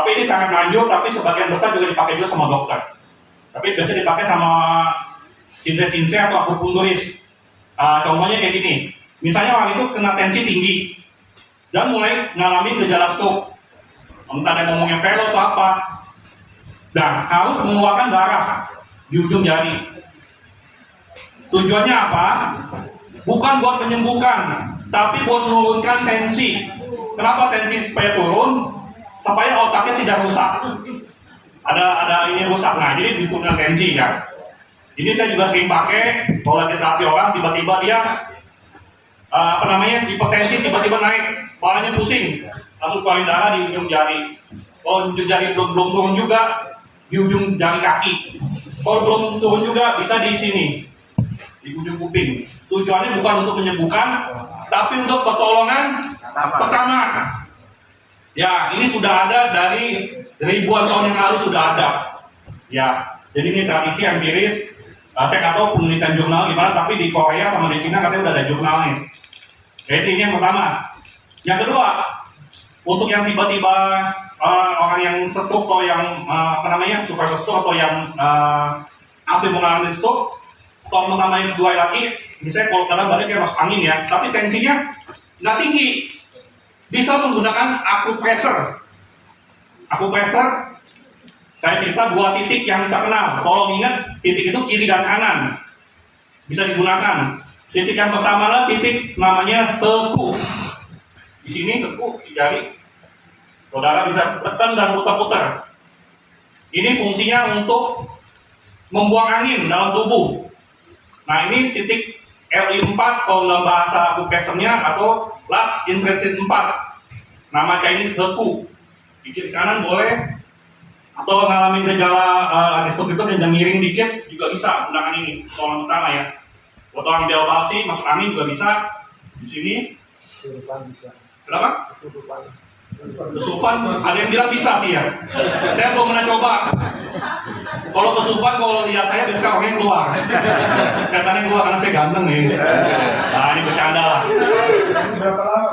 Tapi ini sangat manjur, tapi sebagian besar juga dipakai juga sama dokter. Tapi biasanya dipakai sama sinse atau akupunturis. Contohnya kayak gini, misalnya orang itu kena tensi tinggi dan mulai ngalamin gejala stroke, entah ada ngomongnya pelo atau apa, dan harus mengeluarkan darah di ujung jari. Tujuannya apa? Bukan buat menyembuhkan, tapi buat menurunkan tensi. Kenapa tensi supaya turun? Supaya otaknya tidak rusak. Ada ini rusak, nah jadi diturunkan tensi kan. Ini saya juga sering pakai kalau lagi terapi orang, tiba-tiba dia hipertensi tiba-tiba naik, kepalanya pusing, langsung keluarin darah di ujung jari. Kalau ujung jari belum turun juga, di ujung jari kaki. Kalau belum turun juga bisa di sini, di ujung kuping. Tujuannya bukan untuk menyembuhkan, tapi untuk pertolongan pertama. Ya, ini sudah ada dari ribuan tahun yang lalu sudah ada. Ya, jadi ini tradisi empiris. Saya nggak tahu penelitian jurnal gimana, tapi di Korea sama di Cina katanya udah ada jurnalnya. Jadi ini yang pertama. Yang kedua, untuk yang tiba-tiba orang yang stroke atau yang super stroke atau yang hampir mengalami stroke, atau yang dua lagi, misalnya kalau kalian balik kayak masuk angin ya, tapi tensinya nggak tinggi, bisa menggunakan akupressor. Akupressor, saya cerita 2 titik yang terkenal. Tolong ingat, titik itu kiri dan kanan bisa digunakan. Titik yang pertama adalah titik namanya teku. Di sini teku di jari, saudara bisa tekan dan putar-putar. Ini fungsinya untuk membuang angin dalam tubuh. Nah ini titik LI4 kalau dalam bahasa akupressernya, atau Lux Intrinsic 4. Nama Chinese teku. Di kiri kanan boleh, atau ngalamin gejala ada stroke itu dan miring dikit juga bisa gunakan ini. Tolong utama ya. Buat orang deobalsi masuk angin juga bisa. Di sini. Kesurupan bisa. Kenapa? Kesurupan. Ada yang bilang bisa sih ya. Saya belum pernah coba. Kalau kesurupan, kalau lihat saya biasanya orangnya keluar. Katanya keluar karena saya ganteng nih. Nah ini bercanda lah. Berapa lama?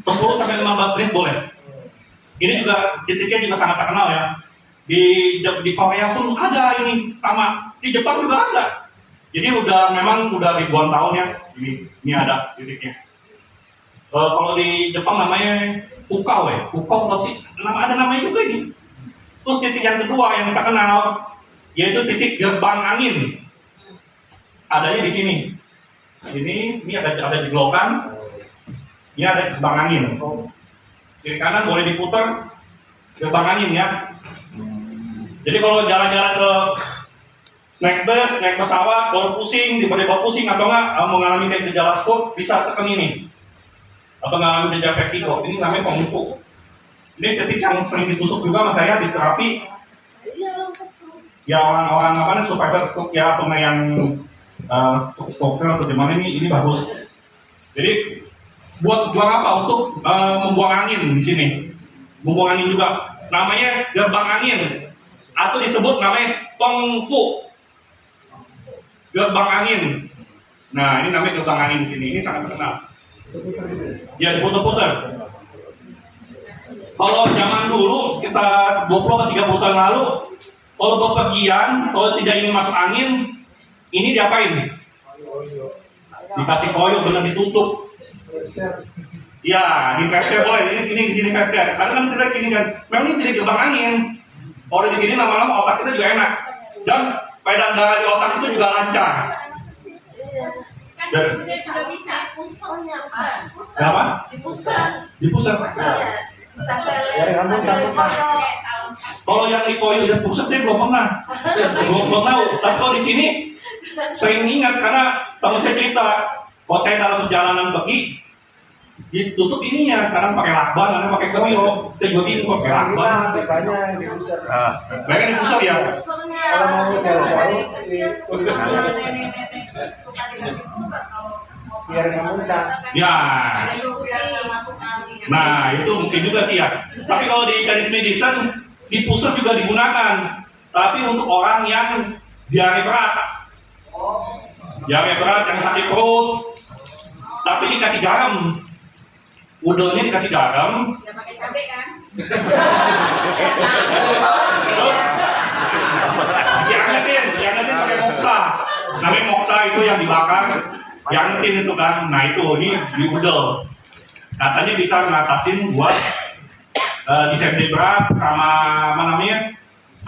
10 sampai 15 menit boleh. Ini juga titiknya juga sangat terkenal ya. Di Korea pun ada ini sama. Di Jepang juga ada. Jadi memang udah ribuan tahun ya. Ini ada titiknya. Kalau di Jepang namanya Pukao ya. Pukao atau sih ada namanya juga ini. Terus titik yang kedua yang terkenal yaitu titik gerbang angin. Adanya di sini. Ini ada jeglokan. Ini ada gerbang angin. Kiri kanan boleh diputar gerbang angin ya. Jadi kalau jalan-jalan ke naik bus, naik pesawat, kalau pusing, tiba-tiba pusing atau enggak mengalami kayak gejala stroke, bisa tekan ini. Atau mengalami gejala vertigo, ini namanya pengufuk. Ini titik yang sering ditusuk juga sama saya di terapi. Ya orang-orang survivor stroke ya, atau yang stroke atau gimana, ini bagus. Jadi buat apa? Untuk membuang angin di sini. Membuang angin juga. Namanya gerbang angin, atau disebut namanya pengfu. Gerbang angin. Nah, ini namanya gerbang angin di sini. Ini sangat terkenal. Ya, diputar-putar. Kalau zaman dulu sekitar 20-30 tahun lalu, kalau bepergian, kalau tidak ingin masuk angin, ini diapain? Dikasih koyo, benar ditutup. Ya, di PSK boleh. Ini PSK. Karena kan kita sini kan, memang ini tidak gerbang angin. Kalau udah begini lama-lama otak kita juga enak. Dan peredaran darah di otak itu juga lancar. Kan dia juga bisa pusatnya, Pak. Apa? Di pusat. Kalau yang di koyo dan pusat saya belum pernah. belum tahu. Tapi kalau di sini sering ingat karena teman saya cerita, kalau saya dalam perjalanan pergi ditutup ininya, kadang pakai lakban, kadang pakai koyo, tiba-tiba pakai lakban. Biasanya di pusat. Mereka di pusat ya. Kalau mau jauh-jauh biar nggak muntah. Ya. Nah itu mungkin juga sih ya. Tapi kalau di Chinese medicine di pusat juga digunakan. Tapi untuk orang yang diare berat, yang sakit perut, tapi dikasih garam. Udelnya dikasih garam. Ya pakai cabai kan? itu yang dibakar, yang tin itu kan. Nah itu ini diudel. Katanya bisa ngatasin buat disentri berat sama apa namanya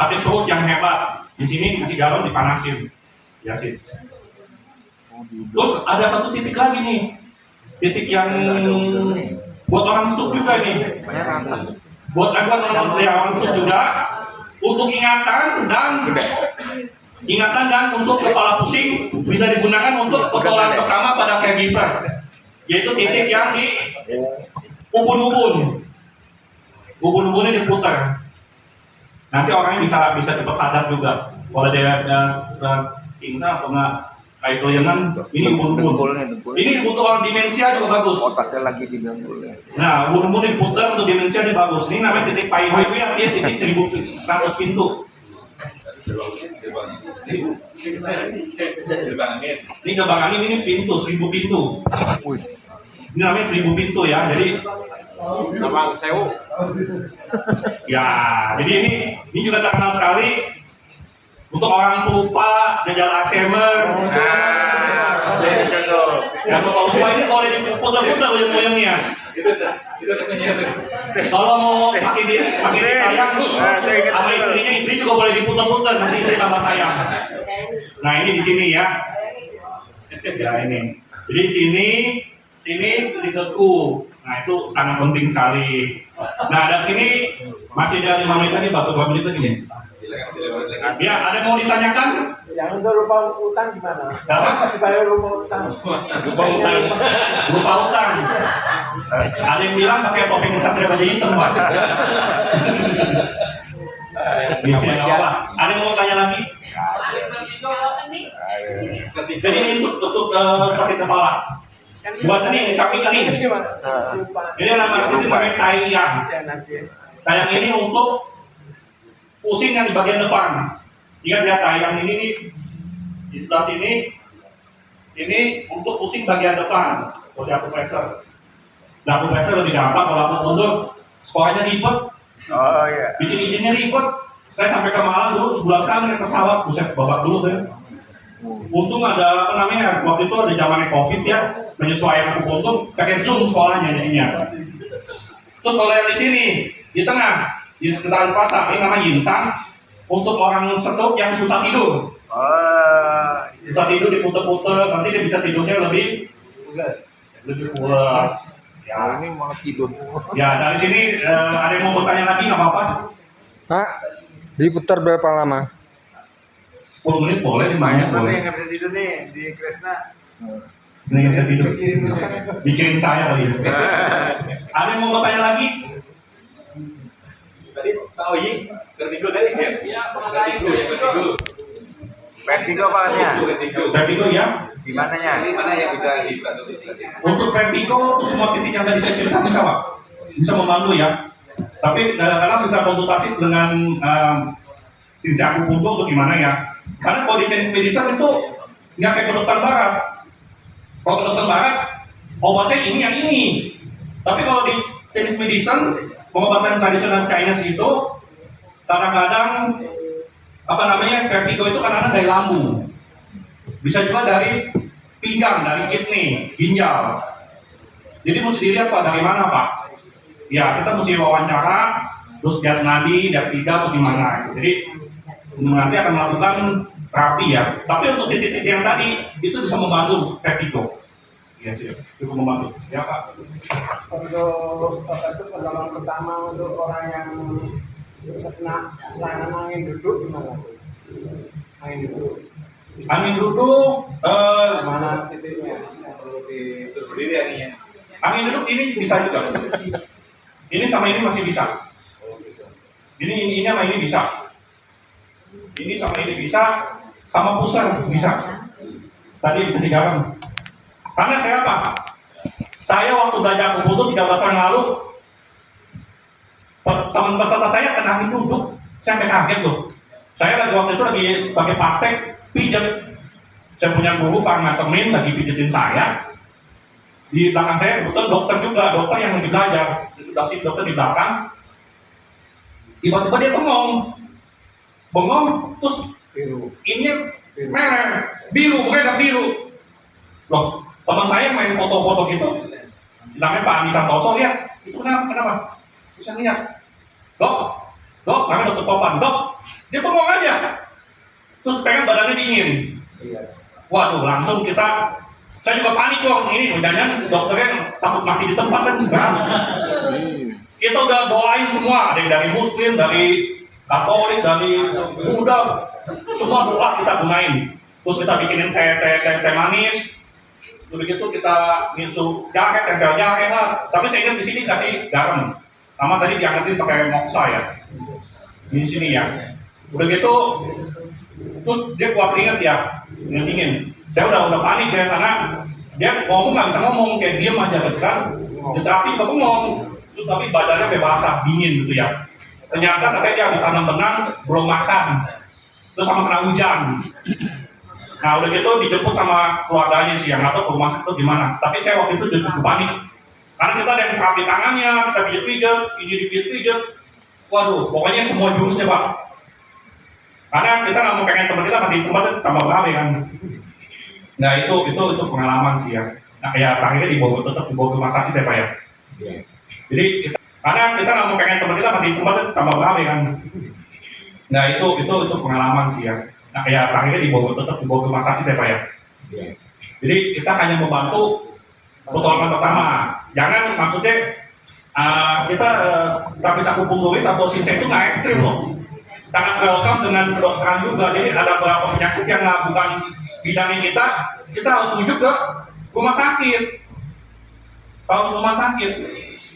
sakit perut yang hebat. Di sini dikasih garam dipanasin. Ya sih. Terus ada satu titik lagi nih, titik yang buat orang stroke juga nih. Buat orang stroke juga untuk ingatan dan untuk kepala pusing bisa digunakan untuk pertolongan pertama pada caregiver, yaitu titik yang di ubun-ubunnya diputar. Nanti orangnya bisa cepat sadar juga. Kalau dia pingsan atau enggak kayak keliangan, ini ubun-ubun. Ini butuh orang demensia juga bagus. Otaknya lagi di dengkulnya. Nah, ubun-ubun diputar untuk demensia dia bagus. Ini namanya titik PIW, dia titik 1100 pintu. Ini gerbang angin, ini pintu 1000 pintu. Ini namanya 1000 pintu ya. Jadi Nama Sewu. ya, jadi ini juga terkenal sekali untuk orang pelupa, gejala Alzheimer. Yang lupa ini boleh diputar-putar ujung-ujungnya. Kalau mau pakai disayang sama istrinya, istri juga boleh diputar-putar, nanti istri tambah sayang. Nah ini di sini ya. Ya ini. Jadi sini diteku. Nah itu sangat penting sekali. Nah dari sini masih ada 5 menit lagi, Bapak 2 menit lagi nih. Ya, ada yang mau ditanyakan? Yang untuk lupa utang gimana? Apa? Supaya lupa utang. Lupa utang. Ada yang bilang pakai topeng Satria Baja Hitam, Pak. Apa? Ada yang mau tanya lagi? Jadi ini untuk sakit kepala. Buat ini, samping ini. Ini namanya tayang. Tayang ini untuk pusing yang di bagian depan. Ingat ya, tayang ini nih di sebelah sini. Ini untuk pusing bagian depan. Seperti aku pressure. Nah, aku pressure lebih gampang. Kalau aku mundur, sekolahnya ribet. Oh iya. Bikin izinnya ribet. Saya sampai ke Malang dulu sebulan sekali naik pesawat. Buset, babak dulu kan. Untung ada apa namanya? Waktu itu ada zamannya COVID ya. Menyesuaikan aku untung pakai Zoom sekolahnya jadinya. Terus kalau yang di sini di tengah di sekitar Sepata ini namanya Yintang untuk orang stroke yang susah tidur. Susah tidur diputer-puter, nanti dia bisa tidurnya lebih pulas. Ya, ini malah tidur. Ya dari sini ada yang mau bertanya lagi nggak apa-apa? Pak, diputar berapa lama? 10 menit boleh, 5 menit boleh. Yang nggak bisa tidur nih di Kresna. Ini yang bisa tidur. Bikirin saya kali. Ada yang mau bertanya lagi? Tadi Pak Oyi, vertigo tadi ya? Iya, vertigo. Vertigo apanya? Vertigo ya. Gimana ya? Ini mana yang bisa dibantu? Untuk vertigo itu semua titik yang tadi saya cerita bisa Pak, bisa membantu ya. Tapi kadang-kadang bisa konsultasi dengan sinsi akupunktur untuk gimana ya. Karena kalau di tenis medicine itu nggak kayak kedokteran barat. Kalau kedokteran barat obatnya ini yang ini. Tapi kalau di tenis medicine pengobatan tradisional Chinese itu kadang-kadang apa namanya vertigo itu kadang-kadang dari lambung. Bisa juga dari pinggang, dari kidney, ginjal. Jadi mesti dilihat Pak dari mana Pak. Ya kita mesti wawancara, terus lihat nadi, lihat tiga atau gimana. Jadi nanti akan melakukan terapi ya. Tapi untuk titik-titik yang tadi itu bisa membantu vertigo. Iya sih, cukup membantu. Ya Pak. Untuk itu pertolongan pertama untuk orang yang kena serangan angin duduk gimana? Angin duduk. Angin duduk, Mana titiknya yang perlu di Suruh berdiri ya nih ya. angin duduk ini bisa juga. Ini sama ini masih bisa. Ini sama ini bisa. Ini sama ini bisa, sama pusar bisa. Tadi dikasih garam. Karena saya apa? Saya waktu belajar akupunktur 13 tahun lalu, teman peserta saya kena angin duduk, saya sampai kaget loh. Saya waktu itu lagi pakai praktek pijat. Saya punya guru Pak Ngatemin lagi pijetin saya. Di belakang saya kebetulan dokter juga, dokter yang lagi belajar. Di sebelah sini dokter di belakang. Tiba-tiba dia bengong, terus ini merah, biru, bukan nggak biru. Loh, teman saya main foto-foto gitu, namanya Pak Andi Santoso, lihat, itu kenapa? Terus saya lihat, dok, namanya dokter Topan, dok, dia bengong aja, terus pengen badannya dingin. Waduh, langsung saya juga panik dong, ini jangan dokternya takut mati di tempat kan, enggak. Kita udah doain semua, ada yang dari Muslim, dari Katolik, dari Buddha, semua doa kita gunain. Terus kita bikinin teh manis, udah gitu kita nginsu jahe, tempel jahe lah. Tapi saya ingat di sini kasih garam. Sama tadi diangetin pakai moksa ya, di sini ya. Udah gitu, terus dia kuat keringet ya, dingin. Saya udah panik ya, karena dia ngomong nggak bisa ngomong, kayak diem aja gitu kan. Di terapi juga bengong. Terus tapi badannya kayak basah, dingin gitu ya. Ternyata katanya dia habis tanam benang, belum makan. Terus sama kena hujan. Nah udah gitu dijemput sama keluarganya sih, yang atau ke rumah sakit gimana. Tapi saya waktu itu cukup panik. Karena kita ada yang terapi tangannya, kita pijat-pijat, ini dipijat-pijat. Waduh, pokoknya semua jurusnya Pak. Karena kita nggak mau pengen teman kita mati tempat tambah berabe kan. Nah itu pengalaman sih ya. Nah ya akhirnya tetap dibawa ke rumah sakit ya Pak ya. Jadi karena kita nggak mau pengen teman kita mati tempat tambah berabe kan. Nah itu pengalaman sih ya. Nah ya akhirnya tetap dibawa ke rumah sakit ya Pak ya. Jadi kita hanya membantu pertolongan pertama. Jangan maksudnya kita tapi akupunturis atau sinse itu nggak ekstrim loh. Sangat welcome dengan kedokteran juga. Jadi ada beberapa penyakit yang bukan bidangnya kita harus rujuk ke rumah sakit.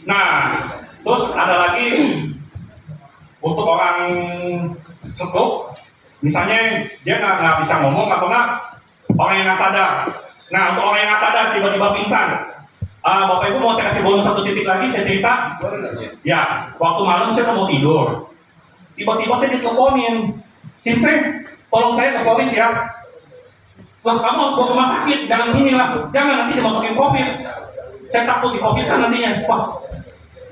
Nah, terus ada lagi untuk orang stroke, misalnya dia nggak bisa ngomong atau nggak orang yang nggak sadar. Nah, untuk orang yang nggak sadar tiba-tiba pingsan, Bapak Ibu mau saya kasih bonus 1 titik lagi, saya cerita. Ya, waktu malam saya mau tidur, tiba-tiba saya diteleponin, Sinse, tolong saya ke polis ya. Lah, kamu harus bawa ke rumah sakit, jangan nanti dimasukin COVID. Saya takut di COVID kan nantinya. Wah,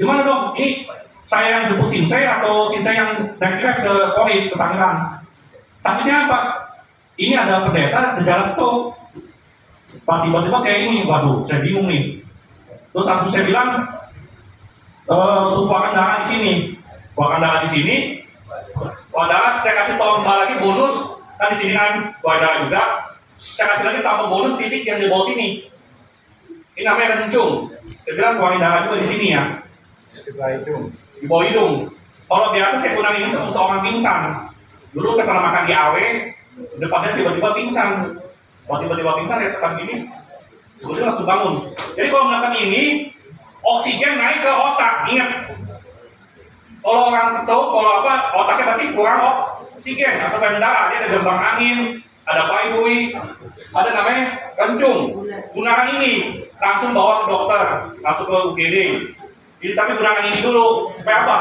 gimana dong? Ini saya yang jemput Sinse atau Sinse yang naik ke polis ke Tangerang? Sakitnya apa? Ini ada pendeta gejala stroke. Pak tiba-tiba kayak ini, waduh, saya bingung nih. Terus langsung saya bilang, sumpahkan darah di sini. Buahkan darah di sini. Padahal saya kasih tolong Mbak lagi bonus, kan di sini kan buah darah juga. Saya kasih lagi tambah bonus titik yang di bawah sini. Ini namanya kencung. Saya bilang kuangin darah juga di sini ya. Di bawah hidung. Kalau biasa saya gunakan ini untuk orang pingsan. Dulu saya pernah makan di AW, depannya tiba-tiba pingsan. Kalau tiba-tiba pingsan saya tekan gini, kemudian langsung bangun. Jadi kalau melakukan ini, oksigen naik ke otak. Ingat, kalau orang stroke, otaknya pasti kurang oksigen atau darah. Dia ada gelombang angin, ada paibui, ada namanya kencung. Gunakan ini, langsung bawa ke dokter, langsung ke UGD. Jadi tapi gunakan ini dulu, supaya apa?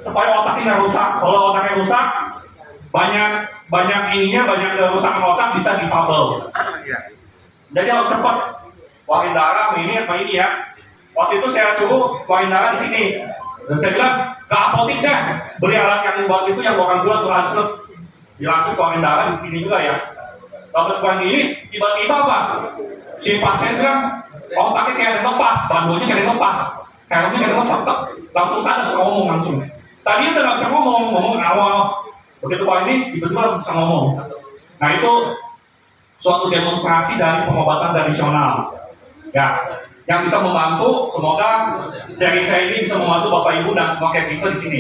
Supaya otaknya nggak rusak. Kalau otaknya rusak, banyak kerusakan otak bisa difabel. Jadi harus cepat. Keluarin darah, ini ya. Waktu itu saya suruh keluarin darah di sini. Dan saya bilang, ke apotik dah. Beli alat yang buat itu yang bukan gula tuh langsung. Langsung keluarin darah di sini juga ya. Lalu sekarang ini tiba-tiba apa? Si pasien bilang, otaknya kayak ada lepas, bandonya kayak ada lepas, helmnya kayak ada lepas, langsung sadar bisa ngomong langsung. Tadi udah nggak bisa ngomong awal. Begitu kali ini tiba-tiba bisa ngomong. Nah itu suatu demonstrasi dari pengobatan tradisional. Ya, yang bisa membantu. Semoga sharing saya ini bisa membantu Bapak Ibu dan semua kayak kita di sini.